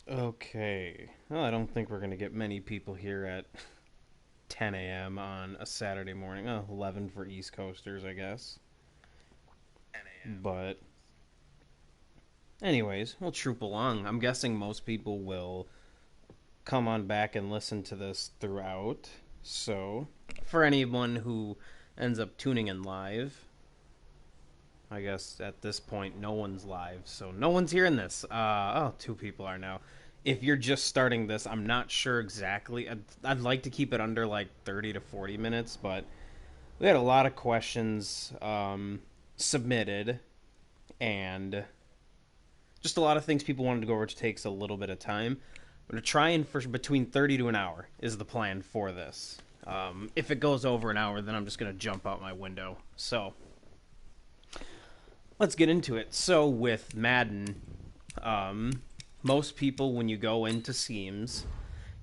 Okay. Well, I don't think we're going to get many people here at 10 a.m. on a Saturday morning. Oh, 11 for East Coasters, I guess. But, anyways, we'll troop along. I'm guessing most people will come on back and listen to this throughout. So, for anyone who ends up tuning in live, I guess at this point no one's live, so no one's hearing this. Oh, two people are now. If you're just starting this, I'm not sure exactly. I'd like to keep it under like 30 to 40 minutes, but we had a lot of questions submitted, and just a lot of things people wanted to go over, which takes a little bit of time. I'm going to try and for between 30 to an hour is the plan for this. If it goes over an hour, then I'm just going to jump out my window. So let's get into it. So with Madden, most people, when you go into schemes,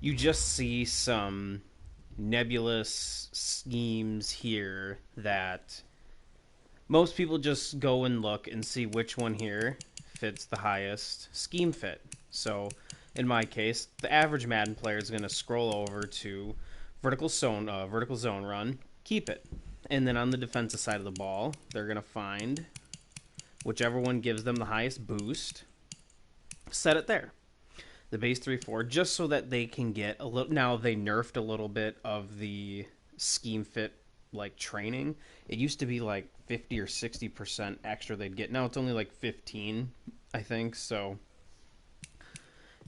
you just see some nebulous schemes here that most people just go and look and see which one here fits the highest scheme fit. So in my case, the average Madden player is going to scroll over to vertical zone run, keep it. And then on the defensive side of the ball, they're going to find whichever one gives them the highest boost, set it there. The base 3-4, just so that they can get a little. Now they nerfed a little bit of the scheme fit like training. It used to be like 50 or 60% extra they'd get. Now it's only like 15, I think. So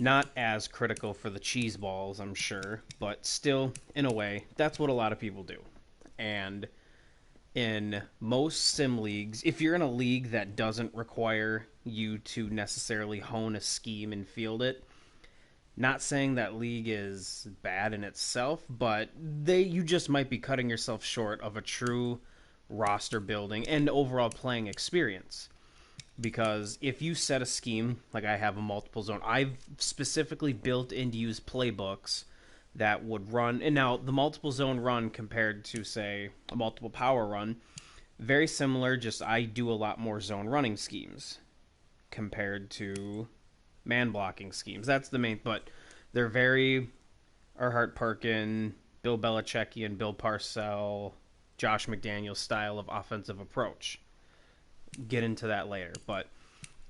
not as critical for the cheese balls, I'm sure, but still, in a way, that's what a lot of people do. And in most sim leagues, if you're in a league that doesn't require you to necessarily hone a scheme and field it, not saying that league is bad in itself, but you just might be cutting yourself short of a true roster building and overall playing experience. Because if you set a scheme, like I have a multiple zone, I've specifically built in to use playbooks that would run. And now the multiple zone run compared to, say, a multiple power run, very similar, just I do a lot more zone running schemes compared to man blocking schemes. That's the main, but they're very Erhard Perkin, Bill Belichickian, Bill Parcell, Josh McDaniels style of offensive approach. Get into that later, but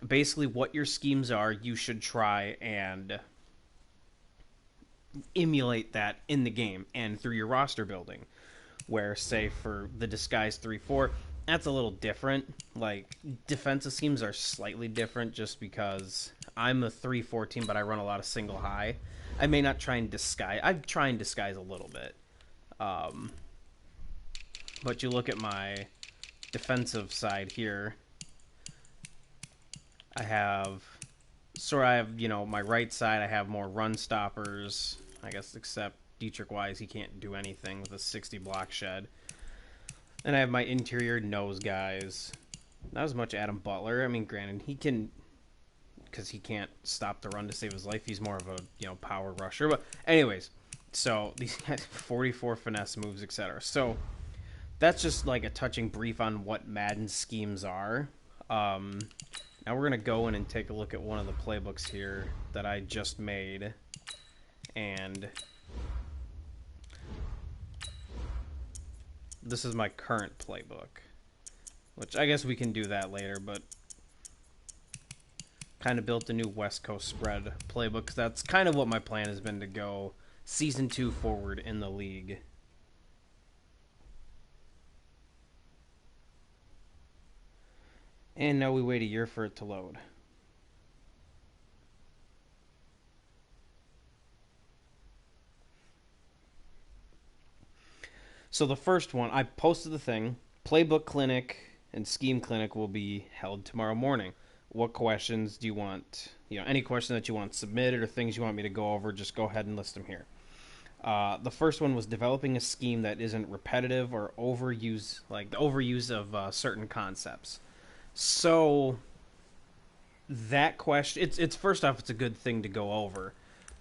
basically what your schemes are, you should try and emulate that in the game and through your roster building, where say for the disguise 3-4, that's a little different. Like defensive schemes are slightly different just because I'm a 3-4 team, but I run a lot of single high. I may not try and disguise. I try and disguise a little bit, but you look at my defensive side here, I have my right side, I have more run stoppers, I guess, except Dietrich Wise, he can't do anything with a 60 block shed. And I have my interior nose guys. Not as much Adam Butler. I mean, granted, he can, because he can't stop the run to save his life. He's more of a power rusher. But anyways, so these guys 44 finesse moves, etc. So that's just like a touching brief on what Madden schemes are. Now we're going to go in and take a look at one of the playbooks here that I just made. And this is my current playbook, which I guess we can do that later, but kind of built a new West Coast spread playbook, because that's kind of what my plan has been to go Season 2 forward in the league. And now we wait a year for it to load. So the first one, I posted the thing. Playbook Clinic and Scheme Clinic will be held tomorrow morning. What questions do you want? Any question that you want submitted or things you want me to go over, just go ahead and list them here. The first one was developing a scheme that isn't repetitive or overuse, like the overuse of certain concepts. So that question, it's first off, it's a good thing to go over,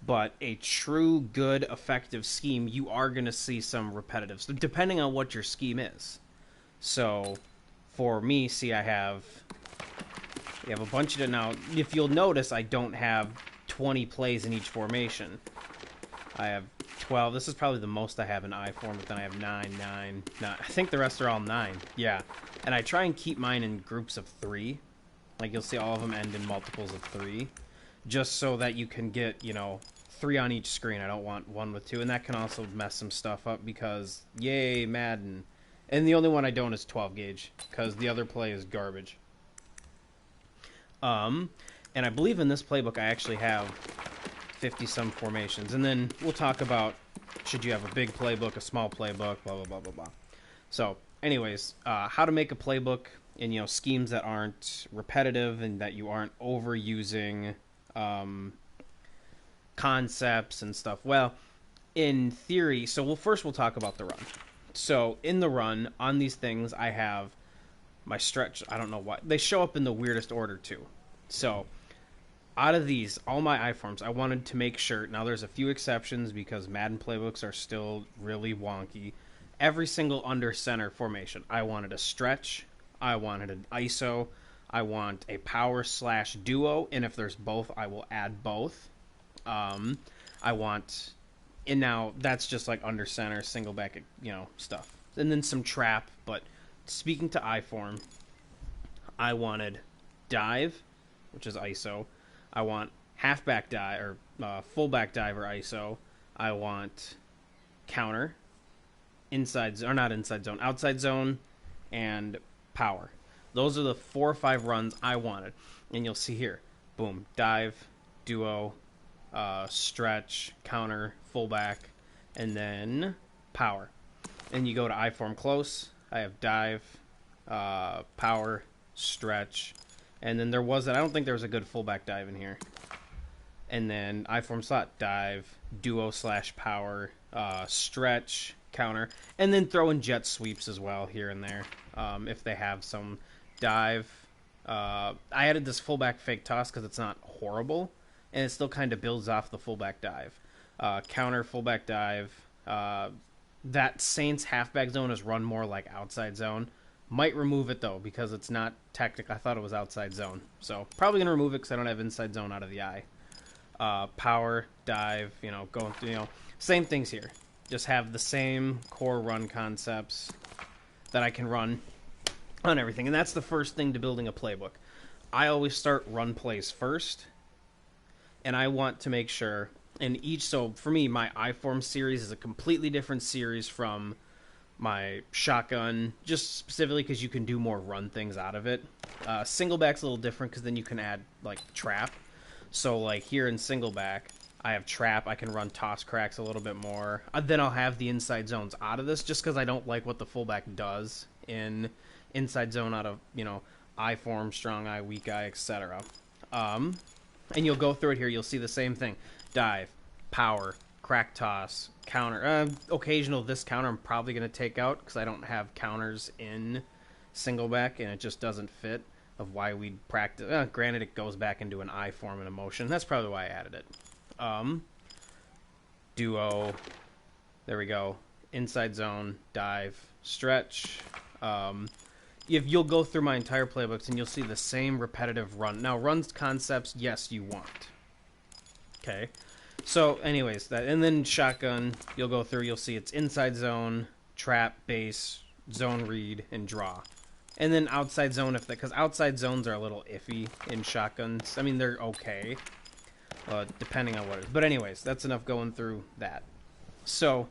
but a true good effective scheme, you are going to see some repetitive, so depending on what your scheme is. So for me, see, I have a bunch of it now. If you'll notice, I don't have 20 plays in each formation. I have 12. This is probably the most I have in I form, but then I have 9. I think the rest are all 9. Yeah. And I try and keep mine in groups of 3. Like, you'll see all of them end in multiples of 3. Just so that you can get, 3 on each screen. I don't want 1 with 2. And that can also mess some stuff up because, yay, Madden. And the only one I don't is 12 gauge, because the other play is garbage. And I believe in this playbook I actually have 50-some formations. And then we'll talk about should you have a big playbook, a small playbook, blah, blah, blah, blah, blah. So, anyways, how to make a playbook in, schemes that aren't repetitive and that you aren't overusing concepts and stuff. Well, in theory, so first we'll talk about the run. So, in the run, on these things, I have my stretch. I don't know what. They show up in the weirdest order, too. So, out of these, all my I-forms, I wanted to make sure. Now, there's a few exceptions because Madden playbooks are still really wonky. Every single under center formation, I wanted a stretch. I wanted an ISO. I want a power/duo. And if there's both, I will add both. I want... And now, that's just like under center, single back, stuff. And then some trap, but speaking to I-form, I wanted dive, which is ISO. I want halfback dive, or fullback dive, or ISO. I want counter, inside zone, or not inside zone, outside zone, and power. Those are the 4 or 5 runs I wanted. And you'll see here, boom, dive, duo, stretch, counter, fullback, and then power. And you go to I-form close. I have dive, power, stretch, and then I don't think there was a good fullback dive in here. And then I-form slot, dive, duo/power, stretch, counter, and then throw in jet sweeps as well here and there if they have some dive. I added this fullback fake toss because it's not horrible, and it still kind of builds off the fullback dive. Counter, fullback dive. That Saints halfback zone is run more like outside zone. Might remove it, though, because it's not technical. I thought it was outside zone. So, probably going to remove it because I don't have inside zone out of the eye. Power, dive, going through, same things here. Just have the same core run concepts that I can run on everything. And that's the first thing to building a playbook. I always start run plays first. And I want to make sure, so for me, my I-form series is a completely different series from my shotgun, just specifically because you can do more run things out of it. Single back's a little different because then you can add, trap. So, here in single back, I have trap. I can run toss cracks a little bit more. Then I'll have the inside zones out of this just because I don't like what the fullback does in inside zone out of, I-form, strong eye, weak eye, etc. And you'll go through it here. You'll see the same thing. Dive, power, crack toss, counter. Occasional this counter I'm probably going to take out because I don't have counters in single back and it just doesn't fit of why we'd practice. Granted, it goes back into an I form and a motion. That's probably why I added it. Duo. There we go. Inside zone, dive, stretch. If you'll go through my entire playbooks and you'll see the same repetitive run. Now, runs concepts, yes, you want. Okay. So, anyways, and then shotgun, you'll go through, you'll see it's inside zone, trap, base, zone read, and draw. And then outside zone, because outside zones are a little iffy in shotguns. I mean, they're okay, depending on what it is. But anyways, that's enough going through that. So,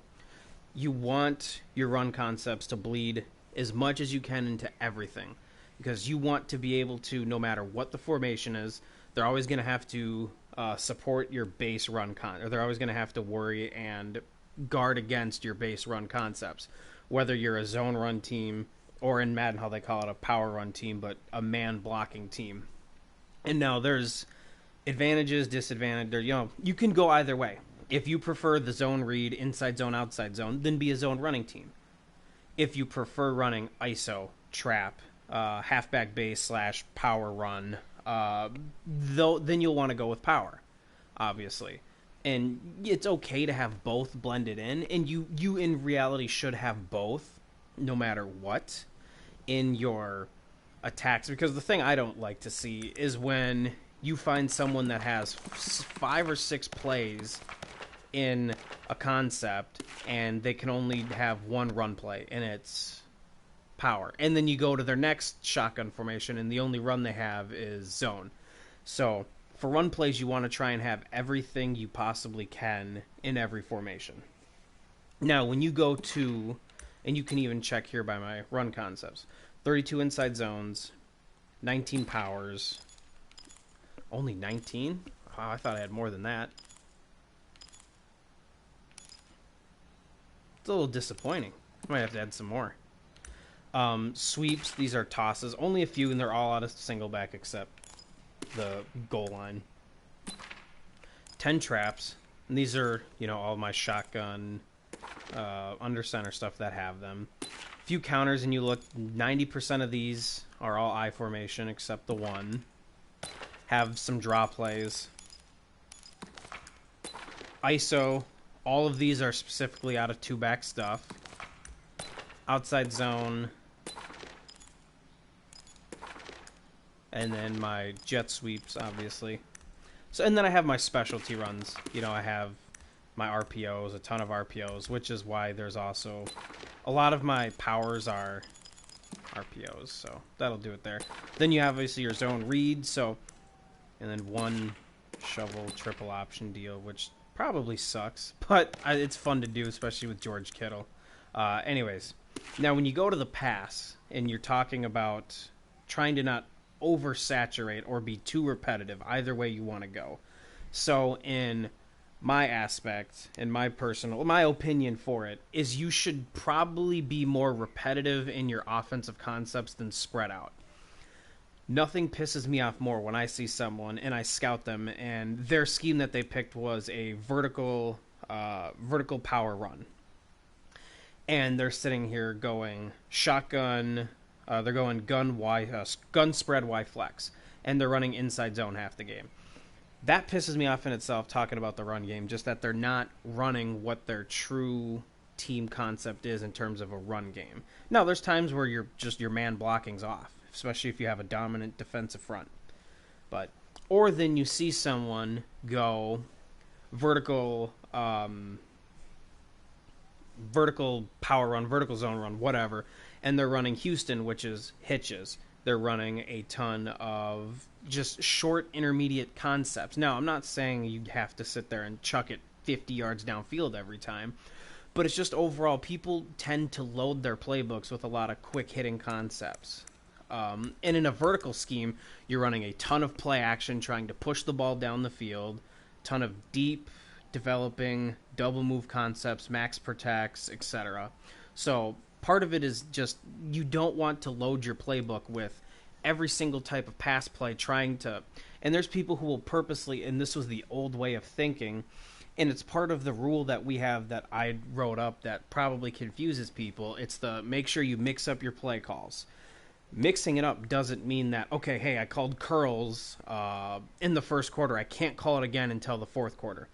you want your run concepts to bleed as much as you can into everything. Because you want to be able to, no matter what the formation is, they're always going to have to support your base run or they're always going to have to worry and guard against your base run concepts. Whether you're a zone run team, or in Madden, how they call it a power run team, but a man blocking team. And now there's advantages, disadvantages. You can go either way. If you prefer the zone read, inside zone, outside zone, then be a zone running team. If you prefer running ISO, trap, halfback base / power run, then you'll want to go with power, obviously. And it's okay to have both blended in, and you in reality should have both, no matter what, in your attacks. Because the thing I don't like to see is when you find someone that has 5 or 6 plays in a concept, and they can only have one run play, and it's power. And then you go to their next shotgun formation, and the only run they have is zone. So for run plays, you want to try and have everything you possibly can in every formation. Now, when you go to, and you can even check here by my run concepts, 32 inside zones, 19 powers. Only 19? Wow, I thought I had more than that. It's a little disappointing. I might have to add some more. Sweeps, these are tosses. Only a few, and they're all out of single back except the goal line. 10 traps. And these are, all my shotgun under center stuff that have them. A few counters, and you look, 90% of these are all I formation except the one. Have some draw plays. ISO, all of these are specifically out of 2-back stuff. Outside zone. And then my jet sweeps, obviously. So, and then I have my specialty runs. I have my RPOs, a ton of RPOs, which is why there's also a lot of my powers are RPOs. So that'll do it there. Then you have obviously your zone read. So, and then one shovel triple option deal, which probably sucks, but it's fun to do, especially with George Kittle. Anyways, now when you go to the pass and you're talking about trying to not oversaturate or be too repetitive, either way you want to go. So in my aspect, in my opinion for it, is you should probably be more repetitive in your offensive concepts than spread out. Nothing pisses me off more when I see someone and I scout them and their scheme that they picked was a vertical power run. And they're sitting here going shotgun, they're going gun spread Y flex, and they're running inside zone half the game. That pisses me off in itself, talking about the run game, just that they're not running what their true team concept is in terms of a run game. Now, there's times where your man blocking's off, especially if you have a dominant defensive front. Or then you see someone go vertical power run, vertical zone run, whatever, and they're running Houston, which is hitches. They're running a ton of just short, intermediate concepts. Now, I'm not saying you have to sit there and chuck it 50 yards downfield every time, but it's just overall, people tend to load their playbooks with a lot of quick-hitting concepts. And in a vertical scheme, you're running a ton of play action, trying to push the ball down the field, ton of deep, developing, double move concepts, max protects, etc. So part of it is just you don't want to load your playbook with every single type of pass play and there's people who will purposely, and this was the old way of thinking, and it's part of the rule that we have that I wrote up that probably confuses people. It's the make sure you mix up your play calls. Mixing it up doesn't mean that, okay, hey, I called curls in the first quarter. I can't call it again until the fourth quarter.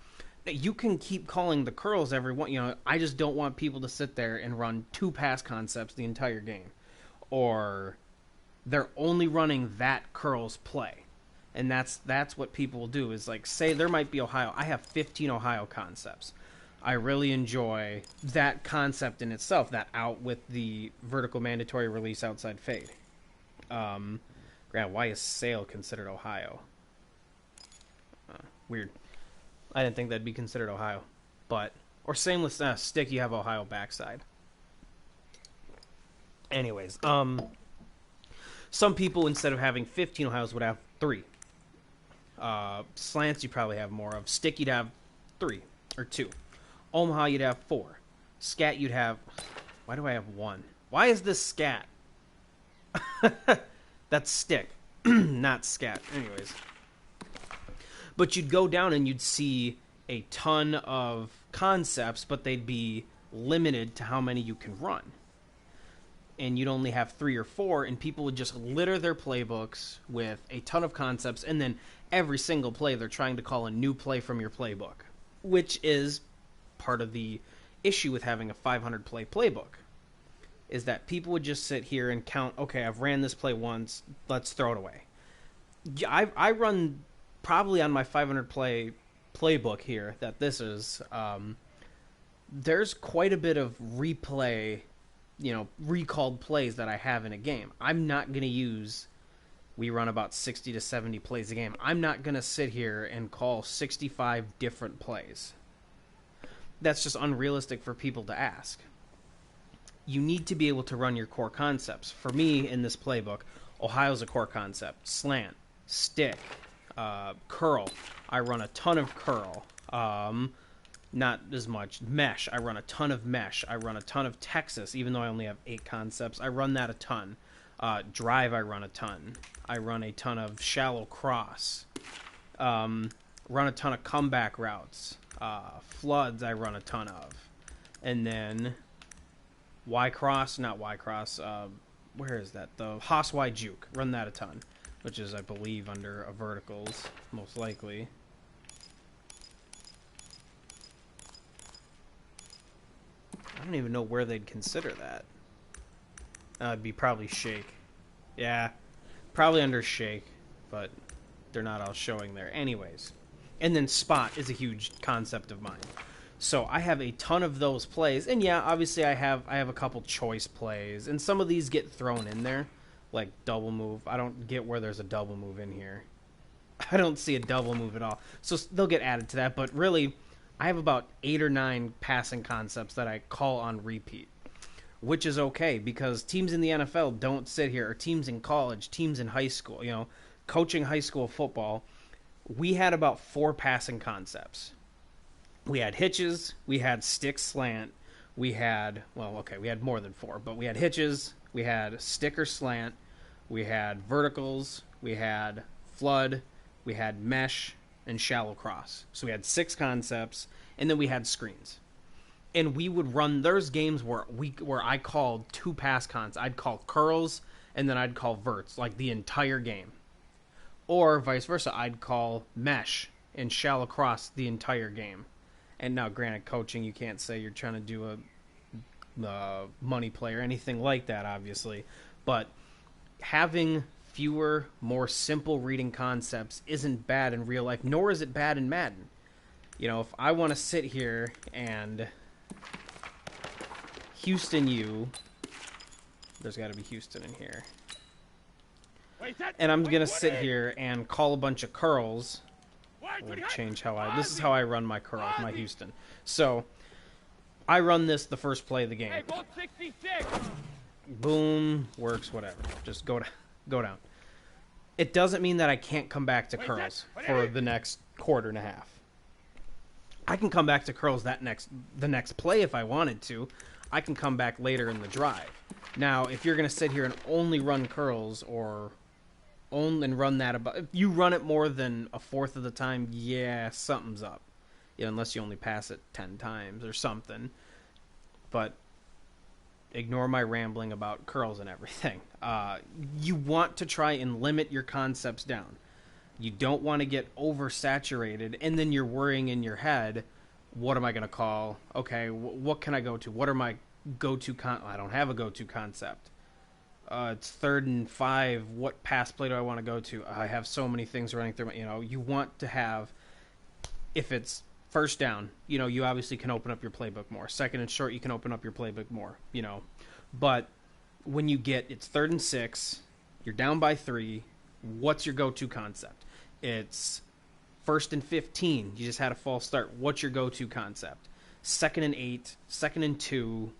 You can keep calling the curls every one. I just don't want people to sit there and run 2 pass concepts the entire game. Or they're only running that curls play. And that's what people will do is like, say there might be Ohio. I have 15 Ohio concepts. I really enjoy that concept in itself, that out with the vertical mandatory release outside fade. Grant, why is Sale considered Ohio? Weird. I didn't think that'd be considered Ohio. Or same with stick, you have Ohio backside. Anyways, some people, instead of having 15 Ohio's, would have 3. Slants you probably have more of. Stick you'd have 3 or 2. Omaha you'd have 4. Scat you'd have... Why do I have 1? Why is this scat? That's stick, not scat. Anyways. But you'd go down and you'd see a ton of concepts, but they'd be limited to how many you can run. And you'd only have 3 or 4, and people would just litter their playbooks with a ton of concepts, and then every single play they're trying to call a new play from your playbook, which is part of the issue with having a 500 play playbook, is that people would just sit here and count, okay, I've ran this play once, let's throw it away. I run probably on my 500 play playbook here that this is, there's quite a bit of replay, recalled plays that I have in a game. I'm not going to use, we run about 60 to 70 plays a game. I'm not going to sit here and call 65 different plays. That's just unrealistic for people to ask. You need to be able to run your core concepts. For me, in this playbook, Ohio's a core concept. Slant, stick, curl. I run a ton of curl. Not as much. Mesh. I run a ton of mesh. I run a ton of Texas, even though I only have 8 concepts. I run that a ton. Drive, I run a ton. I run a ton of shallow cross. Run a ton of comeback routes. Floods, I run a ton of. And then Y-cross, not Y-cross, where is that? The Haas Y juke. Run that a ton, which is, I believe, under a verticals, most likely. I don't even know where they'd consider that. It'd be probably shake. Yeah, probably under shake, but they're not all showing there. Anyways. And then spot is a huge concept of mine. So I have a ton of those plays, and yeah, obviously I have a couple choice plays, and some of these get thrown in there, like double move. I don't get where there's a double move in here. I don't see a double move at all. So they'll get added to that, but really, I have about 8 or 9 passing concepts that I call on repeat, which is okay because teams in the NFL don't sit here, or teams in college, teams in high school, coaching high school football. We had about 4 passing concepts. We had hitches, we had stick slant, we had more than 4, but we had hitches, we had stick or slant, we had verticals, we had flood, we had mesh, and shallow cross. So we had 6 concepts, and then we had screens. And we would run, there's games where I called 2 pass concepts. I'd call curls, and then I'd call verts, like the entire game. Or vice versa, I'd call mesh and shallow cross the entire game. And now, granted, coaching, you can't say you're trying to do a money play or anything like that, obviously. But having fewer, more simple reading concepts isn't bad in real life, nor is it bad in Madden. If I want to sit here and Houston U, there's got to be Houston in here. And I'm going to sit here and call a bunch of curls. I'm going to change this is how I run my curls, my Houston. So, I run this the first play of the game. Boom, works, whatever. Just go down. It doesn't mean that I can't come back to curls for the next quarter and a half. I can come back to curls the next play if I wanted to. I can come back later in the drive. Now, if you're going to sit here and only run curls and run that if you run it more than a fourth of the time, yeah, something's up. Unless you only pass it 10 times or something. But ignore my rambling about curls and everything. You want to try and limit your concepts down. You don't want to get oversaturated, and then you're worrying in your head, what am I going to call? Okay, what can I go to? What are my go-to I don't have a go-to concept. It's 3rd and 5. What pass play do I want to go to? I have so many things running through my, you want to have, if it's first down, you obviously can open up your playbook more. 2nd and short, you can open up your playbook more, But when it's 3rd and 6, you're down by 3, what's your go-to concept? It's 1st and 15, you just had a false start. What's your go-to concept? 2nd and 8, 2nd and 2,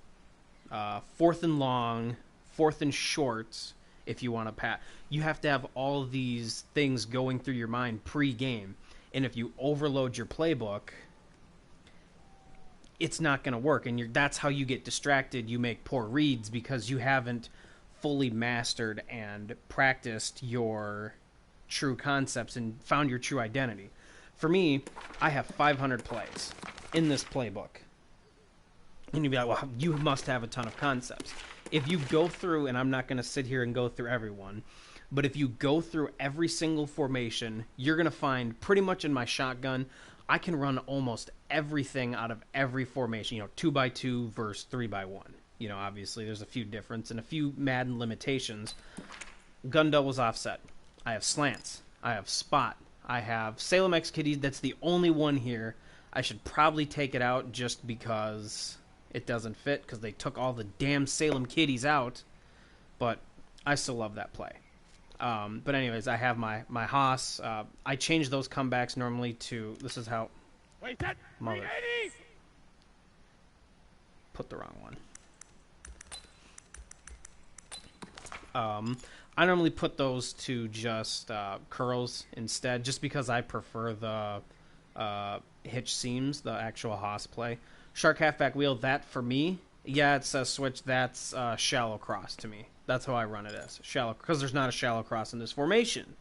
4th and long, 4th and short, if you want to pass. You have to have all of these things going through your mind pre-game. And if you overload your playbook, it's not going to work. And that's how you get distracted. You make poor reads because you haven't fully mastered and practiced your true concepts and found your true identity. For me, I have 500 plays in this playbook. And you'd be like, well, you must have a ton of concepts. If you go through, and I'm not going to sit here and go through everyone, but if you go through every single formation, you're going to find pretty much in my shotgun, I can run almost everything out of every formation, 2x2 versus 3x1. Obviously there's a few difference and a few Madden limitations. Gun doubles offset. I have slants. I have spot. I have Salem X Kitty. That's the only one here. I should probably take it out just because it doesn't fit, because they took all the damn Salem Kitties out. But I still love that play. But anyways, I have my Haas. I change those comebacks normally to... This is how... Wait, that... Mother... Put the wrong one. I normally put those to just curls instead, just because I prefer the hitch seams, the actual Haas play. Shark halfback wheel, that for me, yeah, it says switch. That's shallow cross to me. That's how I run it as shallow, because there's not a shallow cross in this formation.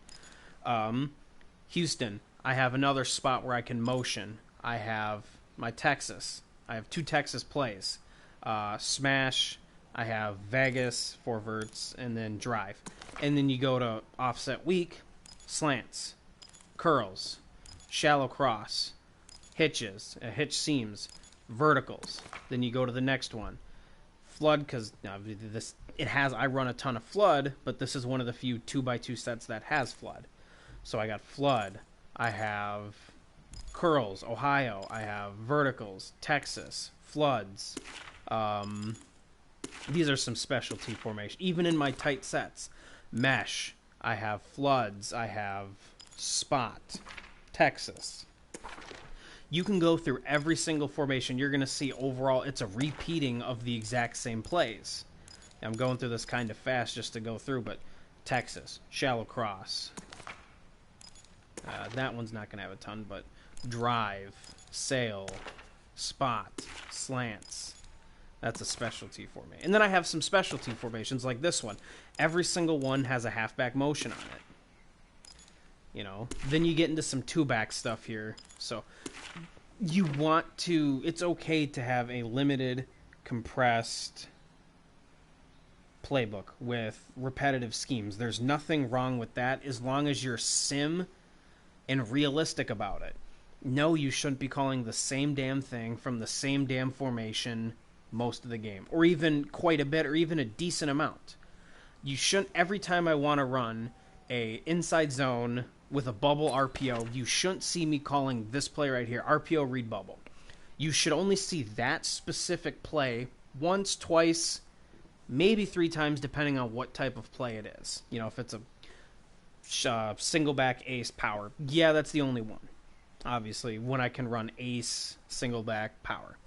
Houston, I have another spot where I can motion. I have my Texas. I have 2 Texas plays. Smash. I have Vegas, 4 verts, and then drive. And then you go to offset weak, slants, curls, shallow cross, hitches, hitch seams, verticals. Then you go to the next one. Flood, because this it has. I run a ton of flood, but this is one of the few 2x2 sets that has flood. So I got flood. I have curls, Ohio. I have verticals, Texas, floods. These are some specialty formation. Even in my tight sets, mesh. I have floods. I have spot, Texas. You can go through every single formation. You're going to see overall it's a repeating of the exact same plays. I'm going through this kind of fast just to go through, but Texas, shallow cross. That one's not going to have a ton, but drive, sail, spot, slants. That's a specialty formation. And then I have some specialty formations like this one. Every single one has a halfback motion on it. You know, then you get into some 2-back stuff here. So you want to, it's okay to have a limited, compressed playbook with repetitive schemes. There's nothing wrong with that as long as you're sim and realistic about it. No, you shouldn't be calling the same damn thing from the same damn formation most of the game, or even quite a bit, or even a decent amount. You shouldn't, every time I want to run a inside zone with a bubble RPO, you shouldn't see me calling this play right here, RPO read bubble. You should only see that specific play once, twice, maybe 3 times, depending on what type of play it is. You know, if it's a single back ace power, yeah, that's the only one. Obviously, when I can run ace, single back, power.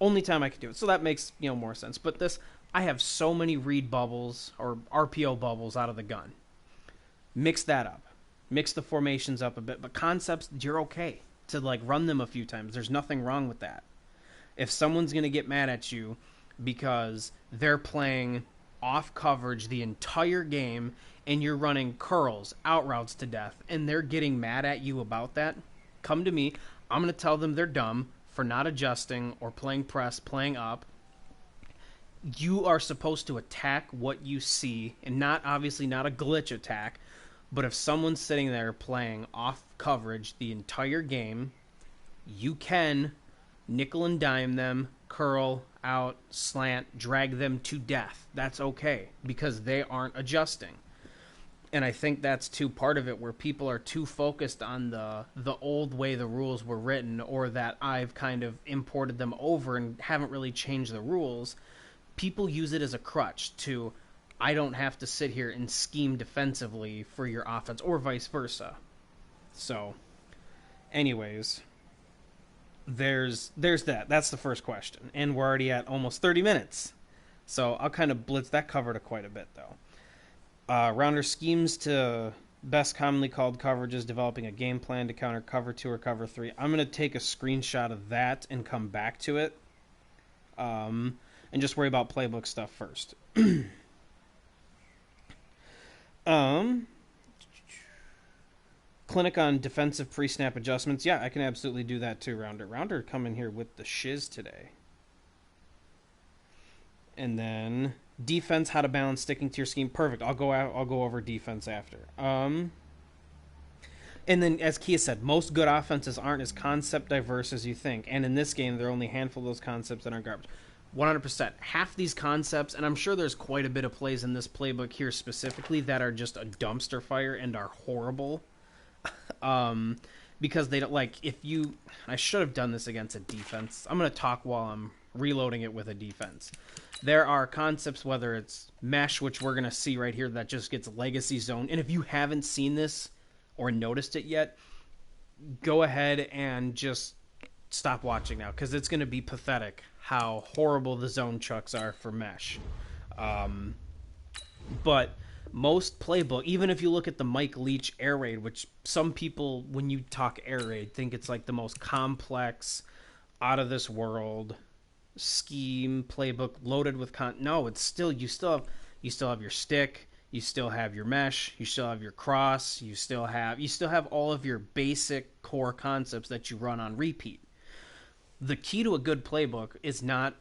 Only time I can do it. So that makes, you know, more sense. But this, I have so many read bubbles or RPO bubbles out of the gun. Mix that up. Mix the formations up a bit. But concepts, you're okay to like run them a few times. There's nothing wrong with that. If someone's going to get mad at you because they're playing off coverage the entire game and you're running curls, out routes to death, and they're getting mad at you about that, come to me. I'm going to tell them they're dumb for not adjusting or playing press, playing up. You are supposed to attack what you see, and not obviously not a glitch attack, but if someone's sitting there playing off coverage the entire game, you can nickel and dime them, curl, out, slant, drag them to death. That's okay, because they aren't adjusting. And I think that's too part of it, where people are too focused on the old way the rules were written, or that I've kind of imported them over and haven't really changed the rules. People use it as a crutch to, I don't have to sit here and scheme defensively for your offense, or vice versa. So, anyways, there's that. That's the first question. And we're already at almost 30 minutes. So I'll kind of blitz that cover to quite a bit, though. Rounder schemes to best commonly called coverages, developing a game plan to counter cover 2 or cover 3. I'm going to take a screenshot of that and come back to it. And just worry about playbook stuff first. Clinic on defensive pre-snap adjustments. Yeah, I can absolutely do that too, Rounder. Rounder coming here with the shiz today. And then defense, how to balance sticking to your scheme. Perfect. I'll go over defense after. And then, as Kia said, most good offenses aren't as concept diverse as you think. And in this game, there are only a handful of those concepts that aren't garbage. 100%. Half these concepts, and I'm sure there's quite a bit of plays in this playbook here specifically that are just a dumpster fire and are horrible. Because they don't like if you. I should have done this against a defense. I'm going to talk while I'm reloading it with a defense. There are concepts, whether it's mesh, which we're going to see right here, that just gets legacy zone. And if you haven't seen this or noticed it yet, go ahead and just stop watching now, because it's going to be pathetic how horrible the zone chucks are for mesh. But most playbook, even if you look at the Mike Leach air raid, which some people, when you talk air raid, think it's like the most complex, out of this world scheme playbook loaded with no, it's still you still have your stick, you still have your mesh, you still have your cross, you still have all of your basic core concepts that you run on repeat. The key to a good playbook is not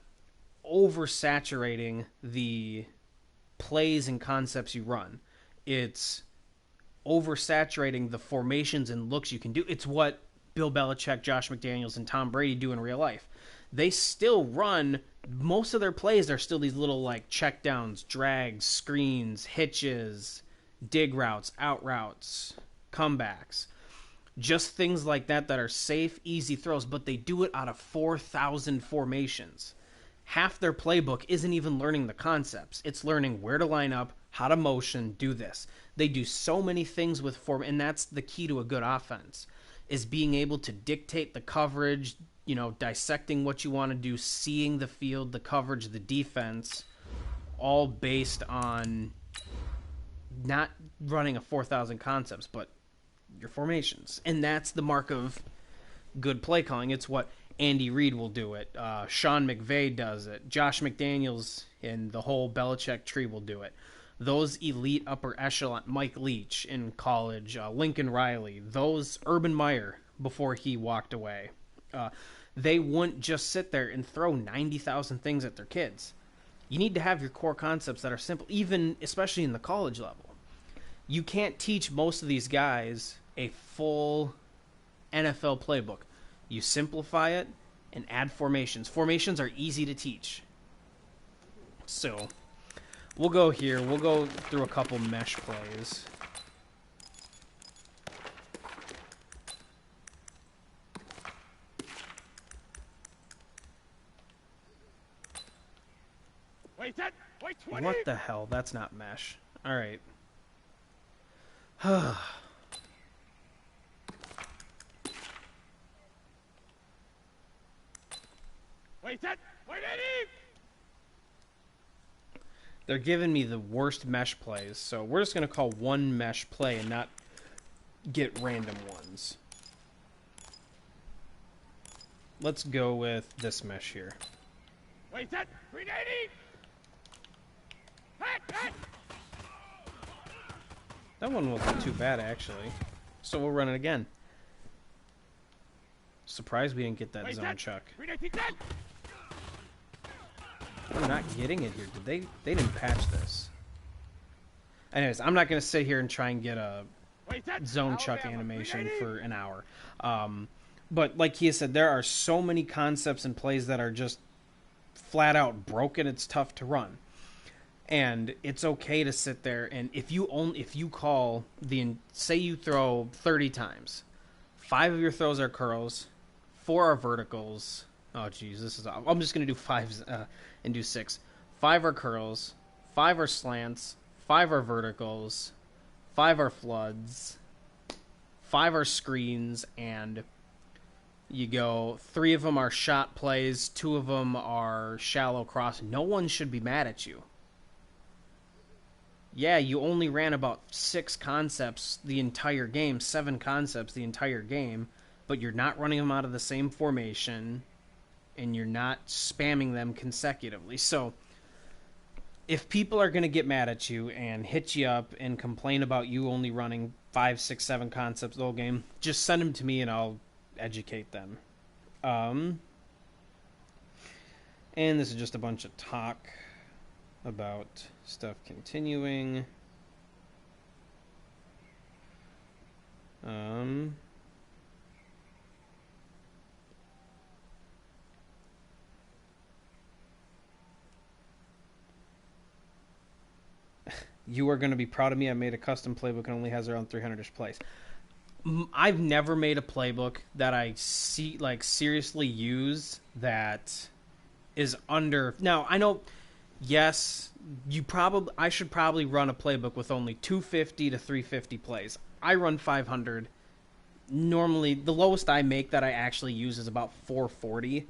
oversaturating the plays and concepts you run. It's oversaturating the formations and looks you can do. It's what Bill Belichick, Josh McDaniels, and Tom Brady do in real life. They still run, most of their plays are still these little like checkdowns, drags, screens, hitches, dig routes, out routes, comebacks. Just things like that are safe, easy throws, but they do it out of 4,000 formations. Half their playbook isn't even learning the concepts. It's learning where to line up, how to motion, do this. They do so many things with form, and that's the key to a good offense, is being able to dictate the coverage, dissecting what you want to do, seeing the field, the coverage, the defense, all based on not running a 4,000 concepts, but your formations. And that's the mark of good play calling. It's what Andy Reid will do it. Sean McVay does it. Josh McDaniels and the whole Belichick tree will do it. Those elite upper echelon, Mike Leach in college, Lincoln Riley, those Urban Meyer before he walked away, they wouldn't just sit there and throw 90,000 things at their kids. You need to have your core concepts that are simple, even especially in the college level. You can't teach most of these guys a full NFL playbook. You simplify it and add formations. Formations are easy to teach. So, we'll go here. We'll go through a couple mesh plays. What the hell? That's not mesh. All right. They're giving me the worst mesh plays, so we're just going to call one mesh play and not get random ones. Let's go with this mesh here. That one wasn't too bad, actually. So we'll run it again. Surprised we didn't get that zone chuck. I'm not getting it here. They didn't patch this. Anyways, I'm not going to sit here and try and get a zone chuck animation for an hour. But like he said, there are so many concepts and plays that are just flat out broken. It's tough to run. And it's okay to sit there and if you call say you throw 30 times, 5 of your throws are curls, 4 are verticals. Oh geez, I'm just gonna do 5 and do 6. 5 are curls, 5 are slants, 5 are verticals, 5 are floods, 5 are screens, and you go 3 of them are shot plays, 2 of them are shallow cross. No one should be mad at you. Yeah, you only ran about 6 concepts the entire game, 7 concepts the entire game, but you're not running them out of the same formation, and you're not spamming them consecutively. So, if people are going to get mad at you and hit you up and complain about you only running 5, 6, 7 concepts the whole game, just send them to me and I'll educate them. And this is just a bunch of talk about stuff continuing. You are going to be proud of me. I made a custom playbook and only has around 300-ish plays. I've never made a playbook that I see like seriously use that is under. Now I know, yes, I should probably run a playbook with only 250 to 350 plays. I run 500. Normally, the lowest I make that I actually use is about 440.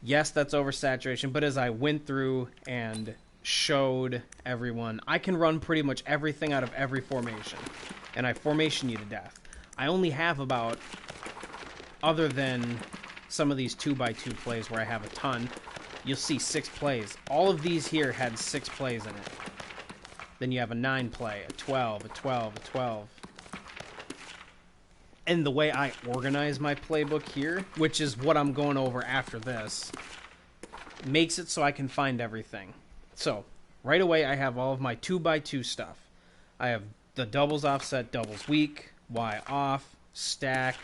Yes, that's oversaturation, but as I went through and showed everyone, I can run pretty much everything out of every formation, and I formation you to death. I only have about, other than some of these 2x2 plays where I have a ton, you'll see 6 plays. All of these here had 6 plays in it. Then you have a 9 play, a 12, a 12, a 12. And the way I organize my playbook here, which is what I'm going over after this, makes it so I can find everything. So, right away I have all of my 2x2 stuff. I have the doubles offset, doubles weak, Y off, stack,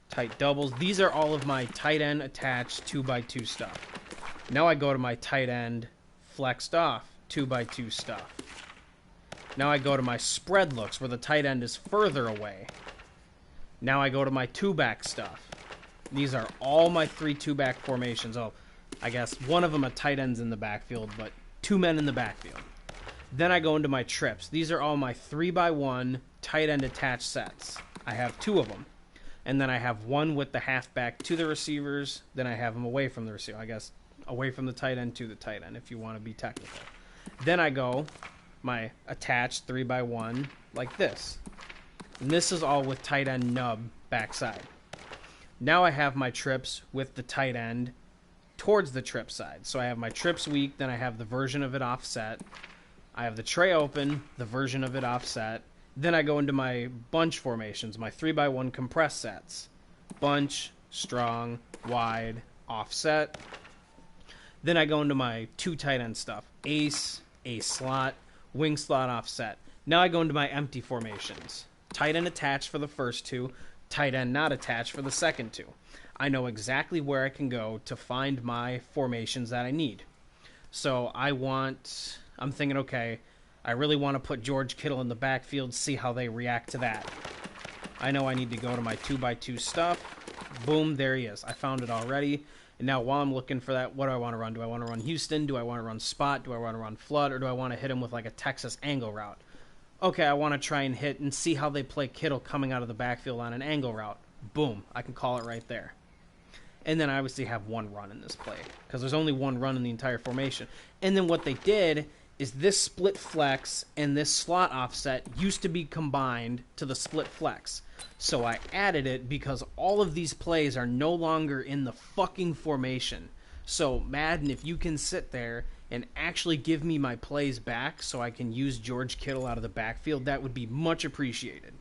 tight doubles. These are all of my tight end attached 2x2 stuff. Now I go to my tight end flexed off 2x2 stuff. Now I go to my spread looks where the tight end is further away. Now I go to my 2-back stuff. These are all my 3 2-back formations. Oh, I guess one of them a tight end's in the backfield, but 2 men in the backfield. Then I go into my trips. These are all my 3x1 tight end attached sets. I have 2 of them. And then I have one with the halfback to the receivers. Then I have them away from the receiver. I guess away from the tight end to the tight end, if you want to be technical. Then I go my attached 3x1 like this. And this is all with tight end nub backside. Now I have my trips with the tight end towards the trip side. So I have my trips weak, then I have the version of it offset. I have the tray open, the version of it offset. Then I go into my bunch formations, my 3x1 compressed sets. Bunch, strong, wide, offset. Then I go into my 2 tight end stuff. Ace, ace slot, wing slot offset. Now I go into my empty formations. Tight end attached for the first 2, tight end not attached for the second 2. I know exactly where I can go to find my formations that I need. So I'm thinking, okay, I really want to put George Kittle in the backfield, see how they react to that. I know I need to go to my 2x2 stuff. Boom, there he is. I found it already. And now while I'm looking for that, what do I want to run? Do I want to run Houston? Do I want to run spot? Do I want to run flood? Or do I want to hit him with like a Texas angle route? Okay, I want to try and hit and see how they play Kittle coming out of the backfield on an angle route. Boom, I can call it right there. And then I obviously have 1 run in this play because there's only 1 run in the entire formation. And then what they did is this split flex and this slot offset used to be combined to the split flex. So I added it because all of these plays are no longer in the fucking formation. So Madden, if you can sit there and actually give me my plays back so I can use George Kittle out of the backfield, that would be much appreciated.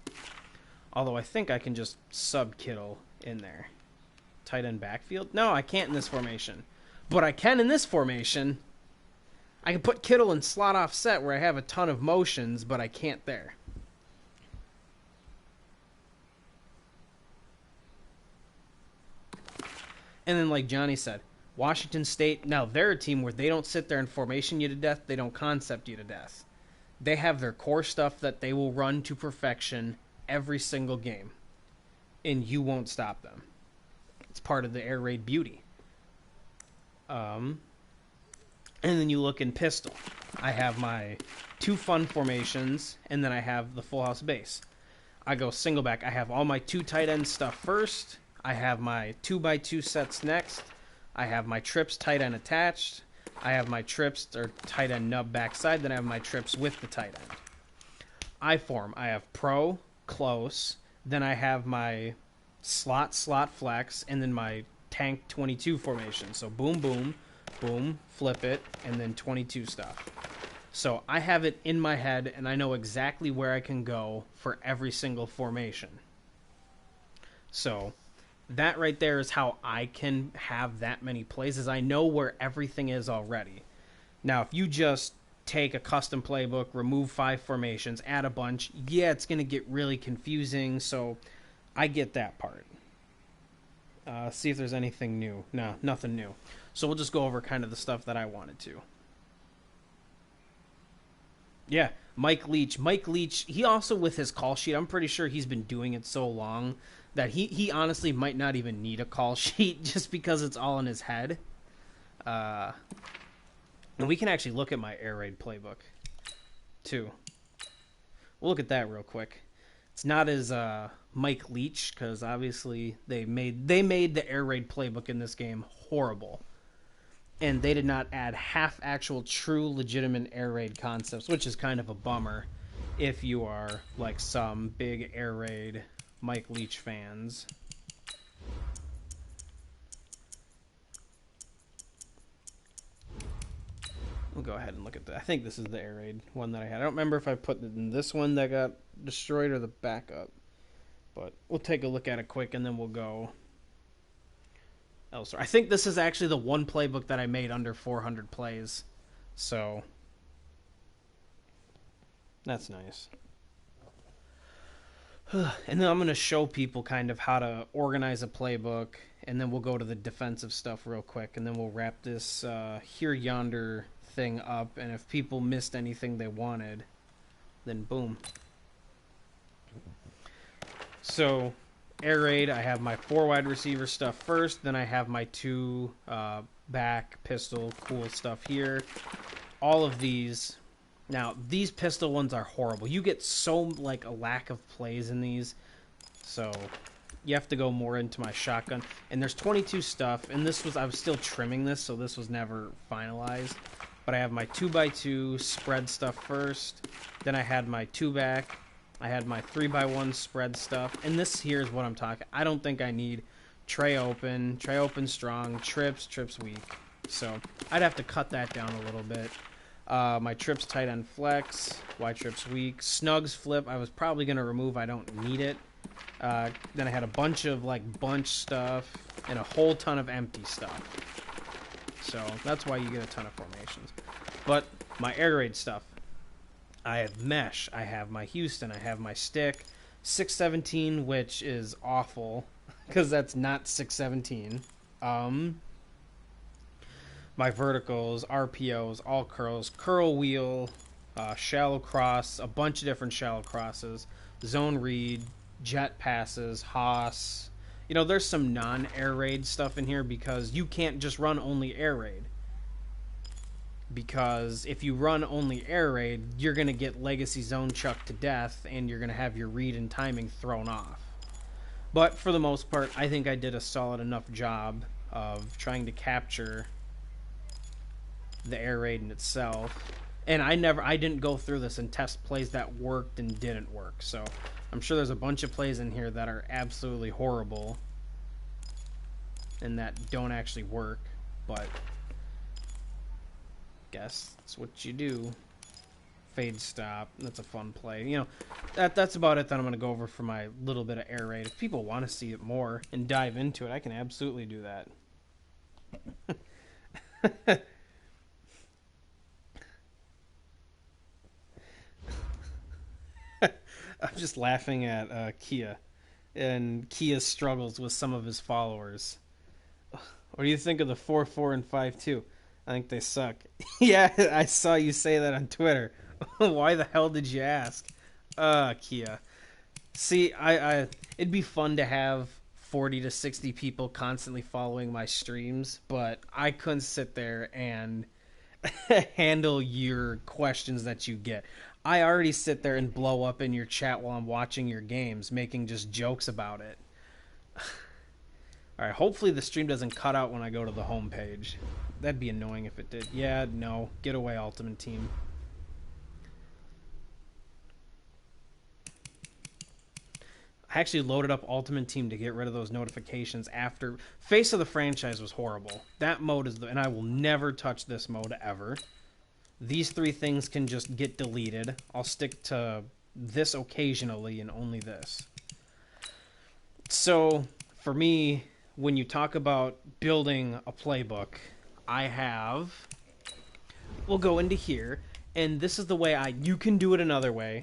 Although I think I can just sub Kittle in there. Tight end backfield? No, I can't in this formation. But I can in this formation. I can put Kittle in slot offset where I have a ton of motions, but I can't there. And then like Johnny said, Washington State, now they're a team where they don't sit there and formation you to death. They don't concept you to death. They have their core stuff that they will run to perfection every single game. And you won't stop them. It's part of the air raid beauty. And then you look in pistol. I have my 2 fun formations, and then I have the full house base. I go single back. I have all my 2 tight end stuff first. I have my 2x2 sets next. I have my trips tight end attached. I have my trips or tight end nub backside. Then I have my trips with the tight end. I form. I have pro, close. Then I have my slot flex, and then my tank 22 formation. So boom, boom, boom, flip it, and then 22 stuff. So I have it in my head, and I know exactly where I can go for every single formation. So that right there is how I can have that many plays, is I know where everything is already. Now, if you just take a custom playbook, remove 5 formations, add a bunch, yeah, it's going to get really confusing, so I get that part. See if there's anything new. No, nothing new. So we'll just go over kind of the stuff that I wanted to. Yeah, Mike Leach, he also, with his call sheet, I'm pretty sure he's been doing it so long that he honestly might not even need a call sheet just because it's all in his head. And we can actually look at my air raid playbook, too. We'll look at that real quick. It's not as Mike Leach, because obviously they made the air raid playbook in this game horrible. And they did not add half actual true legitimate air raid concepts, which is kind of a bummer if you are like some big air raid Mike Leach fans. We'll go ahead and look at that. I think this is the air raid one that I had. I don't remember if I put it in this one that got destroyed or the backup. But we'll take a look at it quick and then we'll go elsewhere. I think this is actually the one playbook that I made under 400 plays. So that's nice. And then I'm going to show people kind of how to organize a playbook, and then we'll go to the defensive stuff real quick, and then we'll wrap this here yonder thing up, and if people missed anything they wanted, then boom. So air raid, I have my 4 wide receiver stuff first, then I have my 2 back pistol cool stuff here. All of these. Now, these pistol ones are horrible. You get so, like, a lack of plays in these. So, you have to go more into my shotgun. And there's 22 stuff. And I was still trimming this, so this was never finalized. But I have my 2x2 spread stuff first. Then I had my 2-back. I had my 3x1 spread stuff. And this here is what I'm talking. I don't think I need tray open strong, trips weak. So, I'd have to cut that down a little bit. My trips tight end flex, Y trips weak, snugs flip. I was probably gonna remove. I don't need it. Then I had a bunch of like bunch stuff and a whole ton of empty stuff. So that's why you get a ton of formations. But my air raid stuff, I have mesh. I have my Houston. I have my stick, 617, which is awful because that's not 617. My verticals, RPOs, all curls, curl wheel, shallow cross, a bunch of different shallow crosses, zone read, jet passes, Haas. You know, there's some non-air raid stuff in here because you can't just run only air raid. Because if you run only air raid, you're going to get legacy zone chucked to death and you're going to have your read and timing thrown off. But for the most part, I think I did a solid enough job of trying to capture the air raid in itself. And I didn't go through this and test plays that worked and didn't work. So I'm sure there's a bunch of plays in here that are absolutely horrible and that don't actually work, but guess that's what you do. Fade stop, that's a fun play. You know, that's about it that I'm going to go over for my little bit of air raid. If people want to see it more and dive into it, I can absolutely do that. I'm just laughing at Kia and Kia's struggles with some of his followers. What do you think of the 4-4 and 5-2? I think they suck. Yeah, I saw you say that on Twitter. Why the hell did you ask? Kia. See, it'd be fun to have 40 to 60 people constantly following my streams, but I couldn't sit there and handle your questions that you get. I already sit there and blow up in your chat while I'm watching your games, making just jokes about it. Alright, hopefully the stream doesn't cut out when I go to the home page. That'd be annoying if it did. Yeah, no. Get away, Ultimate Team. I actually loaded up Ultimate Team to get rid of those notifications after... Face of the Franchise was horrible. That mode is... And I will never touch this mode ever. These 3 things can just get deleted. I'll stick to this occasionally and only this. So, for me, when you talk about building a playbook, I have... We'll go into here, and this is the way you can do it another way.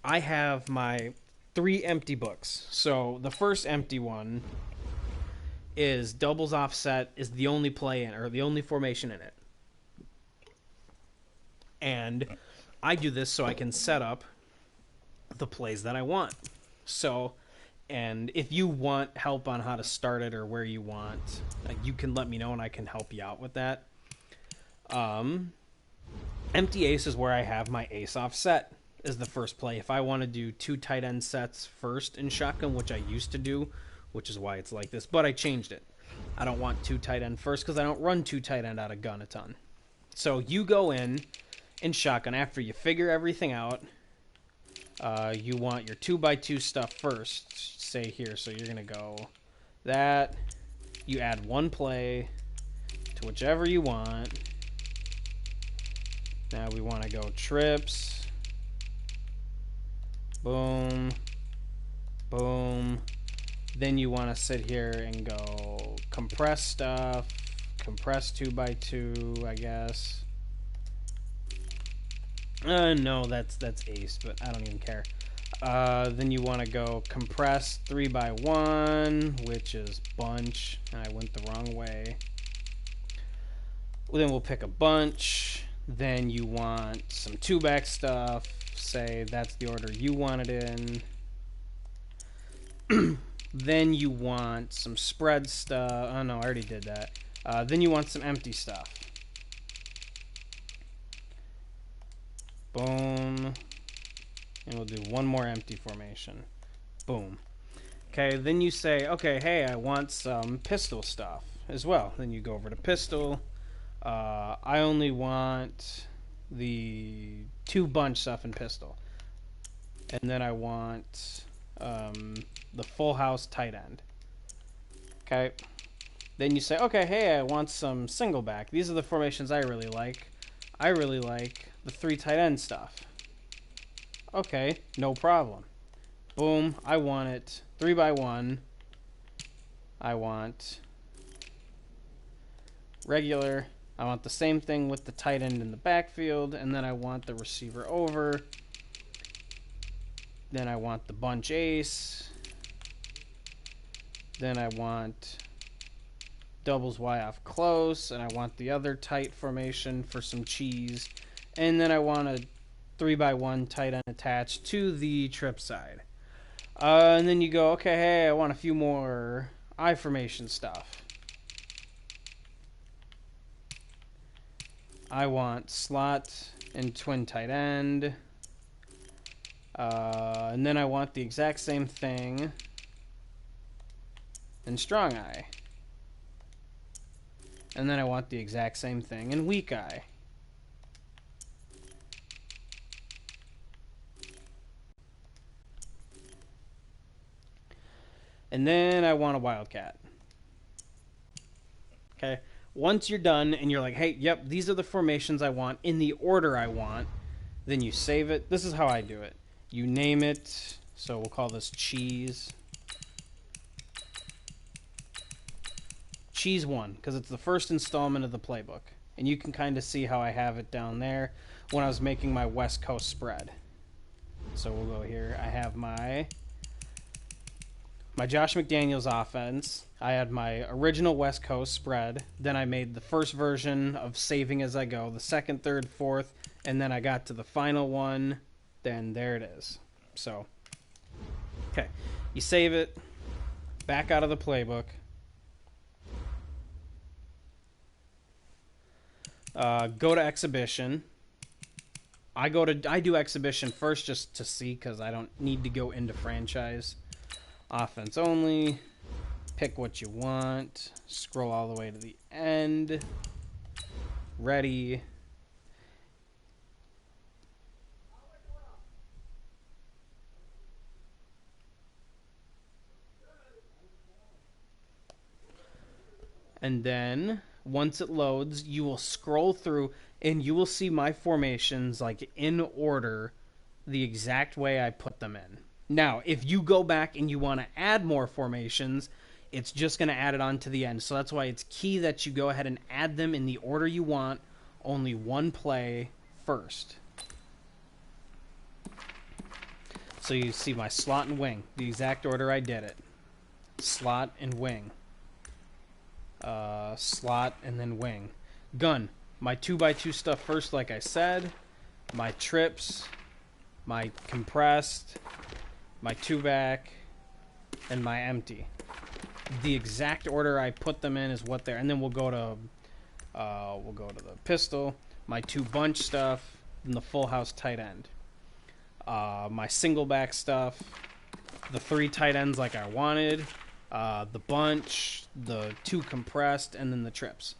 I have my 3 empty books. So, the first empty one is doubles offset is the only play in, or the only formation in it. And I do this so I can set up the plays that I want. So, and if you want help on how to start it or where you want, you can let me know and I can help you out with that. Empty ace is where I have my ace off set is the first play. If I want to do 2 tight end sets first in shotgun, which I used to do, which is why it's like this, but I changed it. I don't want 2 tight end first because I don't run 2 tight end out of gun a ton. So you go in shotgun after you figure everything out. You want your 2x2 stuff first, say here. So you're going to go that. You add 1 play to whichever you want. Now we want to go trips. Boom. Boom. Then you want to sit here and go compress stuff. Compress 2x2, I guess. No, that's ace, but I don't even care. Then you want to go compress 3x1, which is bunch. And I went the wrong way. Well, then we'll pick a bunch. Then you want some 2-back stuff. Say that's the order you want it in. Then you want some spread stuff. Oh, no, I already did that. Then you want some empty stuff. Boom. And we'll do 1 more empty formation. Boom. Okay, then you say, okay, hey, I want some pistol stuff as well. Then you go over to pistol. I only want the 2 bunch stuff in pistol. And then I want the full house tight end. Okay. Then you say, okay, hey, I want some single back. These are the formations I really like. I really like the 3 tight end stuff. Okay, no problem. Boom, I want it 3x1. I want regular. I want the same thing with the tight end in the backfield, and then I want the receiver over. Then I want the bunch ace. Then I want doubles Y off close, and I want the other tight formation for some cheese. And then I want a 3x1 tight end attached to the trip side. And then you go, okay, hey, I want a few more I formation stuff. I want slot and twin tight end. And then I want the exact same thing in strong eye. And then I want the exact same thing in weak eye. And then I want a wildcat. Okay. Once you're done and you're like, hey, yep, these are the formations I want in the order I want, then you save it. This is how I do it. You name it. So we'll call this cheese. Cheese 1, because it's the first installment of the playbook. And you can kind of see how I have it down there when I was making my West Coast spread. So we'll go here. I have my Josh McDaniels offense. I had my original West Coast spread. Then I made the first version of saving as I go, the second, third, fourth, and then I got to the final one. Then there it is. So, okay. You save it. Back out of the playbook. Go to exhibition. I do exhibition first just to see because I don't need to go into franchise. Offense only. Pick what you want. Scroll all the way to the end. Ready. And then once it loads, you will scroll through and you will see my formations like in order the exact way I put them in. Now, if you go back and you want to add more formations, it's just going to add it on to the end. So that's why it's key that you go ahead and add them in the order you want, only 1 play first. So you see my slot and wing, the exact order I did it. Slot and wing. Slot and then wing. Gun. My 2x2 stuff first, like I said. my trips, my compressed, my two-back, and my empty. The exact order I put them in is what they're, and then we'll go to the pistol, my two bunch stuff, and the full house tight end. My single back stuff, the 3 tight ends like I wanted, the bunch, the 2 compressed, and then the trips.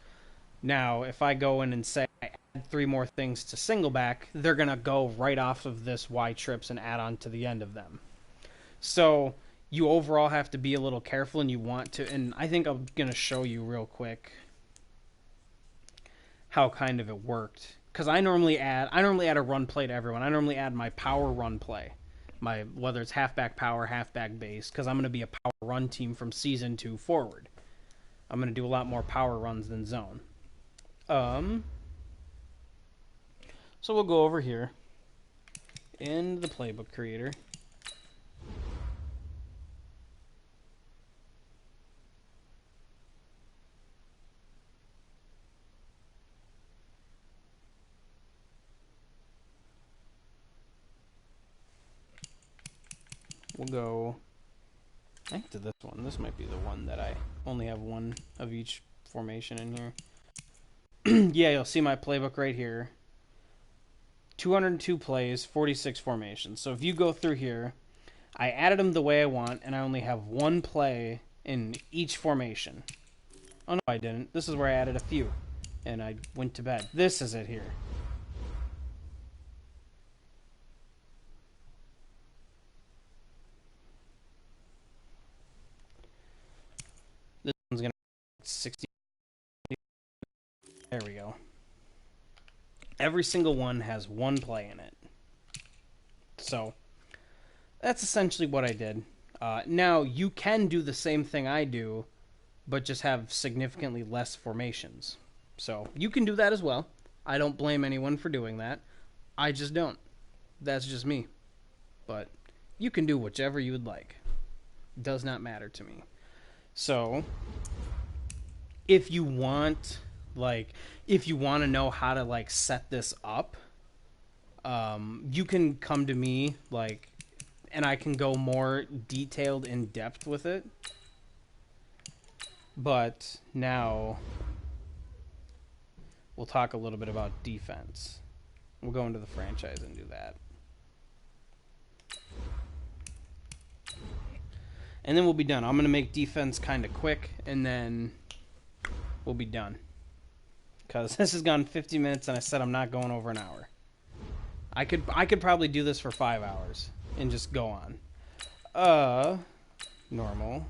Now, if I go in and say I add 3 more things to single back, they're going to go right off of this Y trips and add on to the end of them. So you overall have to be a little careful, and you want to, and I think I'm going to show you real quick how kind of it worked. Because I normally add a run play to everyone. I normally add my power run play, whether it's halfback power, halfback base, because I'm going to be a power run team from season 2 forward. I'm going to do a lot more power runs than zone. So we'll go over here in the playbook creator. We'll go, I think, to this one. This might be the one that I only have one of each formation in here. Yeah, you'll see my playbook right here. 202 plays, 46 formations. So if you go through here, I added them the way I want, and I only have one play in each formation. Oh, no, I didn't. This is where I added a few, and I went to bed. This is it here. This one's going to be 60. There we go. Every single one has one play in it. So that's essentially what I did. Now, you can do the same thing I do, but just have significantly less formations. So you can do that as well. I don't blame anyone for doing that. I just don't. That's just me. But you can do whichever you would like. It does not matter to me. So if you want, if you want to know how to, set this up, you can come to me, and I can go more detailed in depth with it. But now we'll talk a little bit about defense. We'll go into the franchise and do that. And then we'll be done. I'm going to make defense kind of quick, and then we'll be done. Because this has gone 50 minutes, and I said I'm not going over an hour. I could probably do this for 5 hours and just go on. Normal.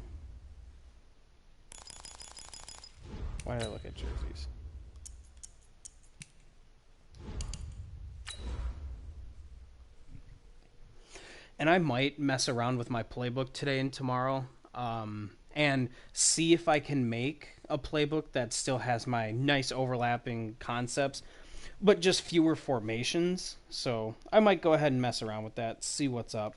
Why did I look at jerseys? And I might mess around with my playbook today and tomorrow, and see if I can make a playbook that still has my nice overlapping concepts, but just fewer formations. So I might go ahead and mess around with that, see what's up.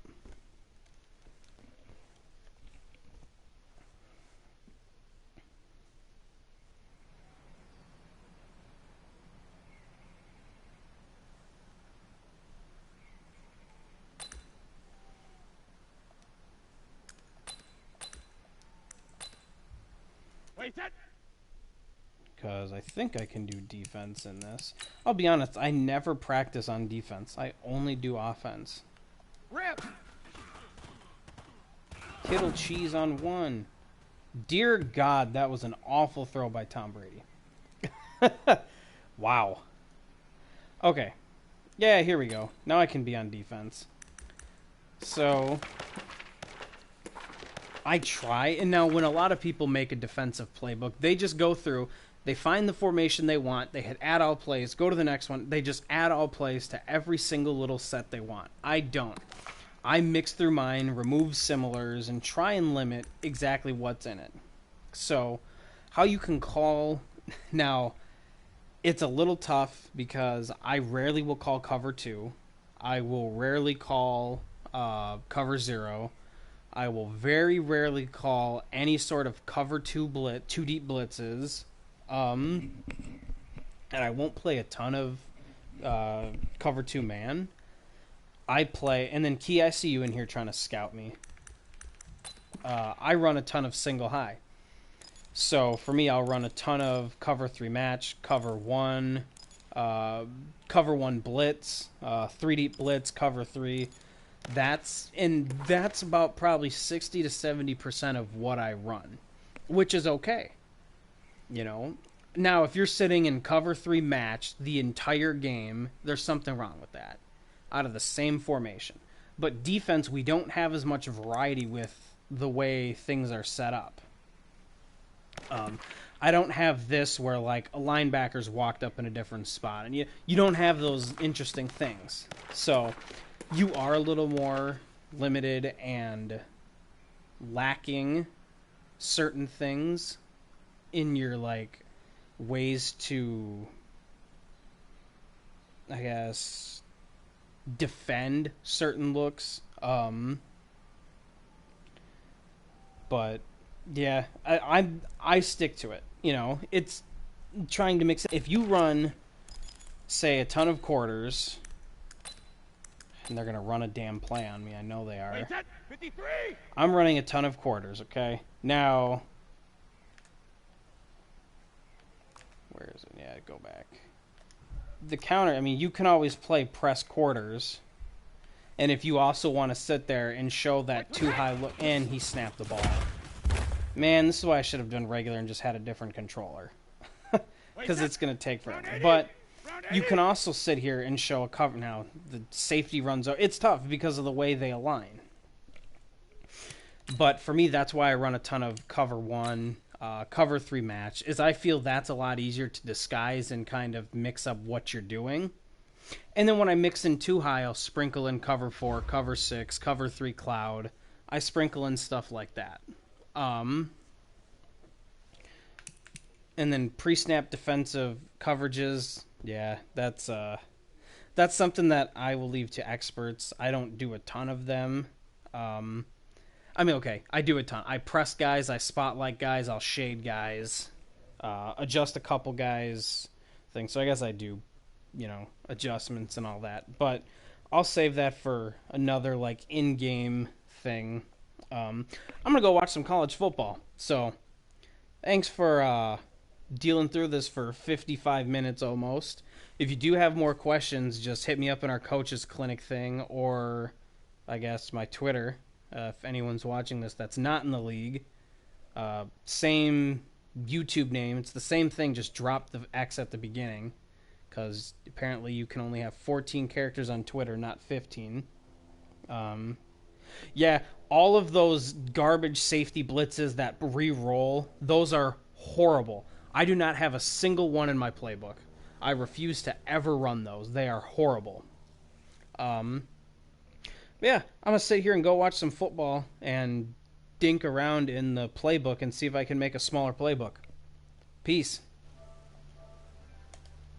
Because I think I can do defense in this. I'll be honest, I never practice on defense. I only do offense. Rip! Kittle cheese on 1. Dear God, that was an awful throw by Tom Brady. Wow. Okay. Yeah, here we go. Now I can be on defense. So I try, and now when a lot of people make a defensive playbook, they just go through, they find the formation they want, they hit add all plays, go to the next one, they just add all plays to every single little set they want. I don't. I mix through mine, remove similars, and try and limit exactly what's in it. So, how you can call, now, it's a little tough because I rarely will call cover 2. I will rarely call cover 0. I will very rarely call any sort of cover 2 deep blitzes. And I won't play a ton of cover 2 man, I play, and then Key, I see you in here trying to scout me. I run a ton of single high. So for me, I'll run a ton of cover 3 match, cover 1, cover 1 blitz, 3 deep blitz, cover 3. That's about probably 60 to 70% of what I run, which is okay. Now if you're sitting in cover 3 match the entire game, there's something wrong with that. Out of the same formation. But defense, we don't have as much variety with the way things are set up. I don't have this where like a linebacker's walked up in a different spot, and you don't have those interesting things. So you are a little more limited and lacking certain things in your like ways to, I guess, defend certain looks. But yeah, I stick to it. It's trying to mix it. If you run, say, a ton of quarters, and they're gonna run a damn play on me. I know they are. I'm running a ton of quarters. Okay, now where is it? Yeah, go back. The counter. I mean, you can always play press quarters. And if you also want to sit there and show that too high look, and he snapped the ball. Man, this is why I should have done regular and just had a different controller. Because it's going to take forever. But you can also sit here and show a cover. Now, the safety runs out. It's tough because of the way they align. But for me, that's why I run a ton of cover 1, cover 3 match, is I feel that's a lot easier to disguise and kind of mix up what you're doing. And then when I mix in too high, I'll sprinkle in cover 4, cover 6, cover 3 cloud. I sprinkle in stuff like that. And then pre-snap defensive coverages, yeah, that's something that I will leave to experts. I don't do a ton of them. Okay, I do a ton. I press guys, I spotlight guys, I'll shade guys, adjust a couple guys, things. So I guess I do, adjustments and all that. But I'll save that for another, like, in-game thing. I'm going to go watch some college football. So thanks for dealing through this for 55 minutes almost. If you do have more questions, just hit me up in our coaches clinic thing, or I guess my Twitter. If anyone's watching this that's not in the league, same YouTube name. It's the same thing, just drop the X at the beginning, because apparently you can only have 14 characters on Twitter, not 15. Yeah, all of those garbage safety blitzes that re-roll, those are horrible. I do not have a single one in my playbook. I refuse to ever run those. They are horrible. Yeah, I'm going to sit here and go watch some football and dink around in the playbook and see if I can make a smaller playbook. Peace.